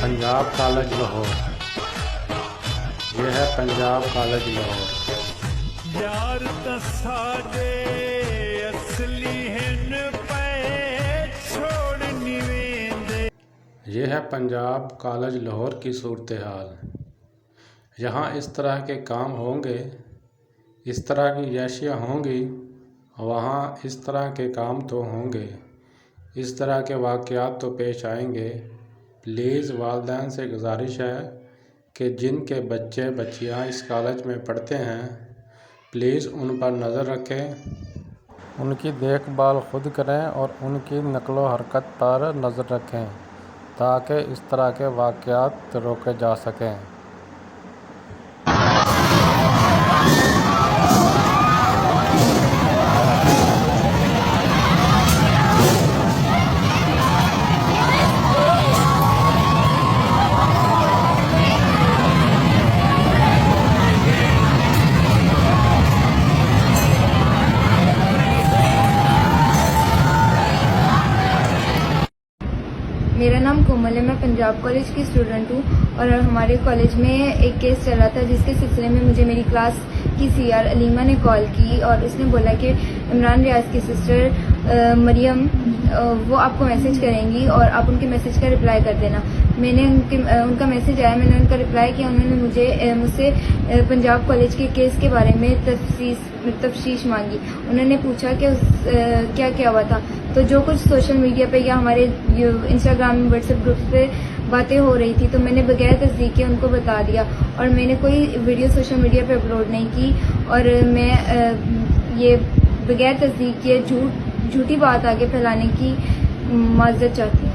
Punjab college Lahore. यह है Punjab college Lahore. यार तसाजे असली हिन पे छोड़ निवेंदे। यह है पंजाब कॉलेज लाहौर की सूरत हाल। यहाँ इस तरह के काम होंगे, इस तरह की याशियाँ होंगी, वहाँ इस तरह के काम तो होंगे, इस तरह के वाक़यात तो पेश आएंगे। प्लीज़ वालिदैन से गुजारिश है कि जिनके बच्चे बच्चियाँ इस कॉलेज में पढ़ते हैं, प्लीज़ उन पर नज़र रखें, उनकी देखभाल खुद करें और उनकी नक़्ल व हरकत पर नज़र रखें ताकि इस तरह के वाक़यात रोके जा सकें। मेरा नाम कोमल है। मैं पंजाब कॉलेज की स्टूडेंट हूँ और हमारे कॉलेज में एक केस चल रहा था जिसके सिलसिले में मुझे मेरी क्लास की सीआर अलीमा ने कॉल की और उसने बोला कि इमरान रियाज की सिस्टर मरियम वो आपको मैसेज करेंगी और आप उनके मैसेज का रिप्लाई कर देना। मैंने उनका मैसेज आया, मैंने उनका रिप्लाई किया। उन्होंने मुझसे पंजाब कॉलेज के केस के बारे में तफ्तीश मांगी। उन्होंने पूछा कि क्या क्या हुआ था। तो जो कुछ सोशल मीडिया पे या हमारे इंस्टाग्राम व्हाट्सएप ग्रुप पे बातें हो रही थी तो मैंने बगैर तस्दीक के उनको बता दिया और मैंने कोई वीडियो सोशल मीडिया पे अपलोड नहीं की और मैं ये बगैर तस्दीक के झूठी बात आगे फैलाने की माजरत चाहती हूँ।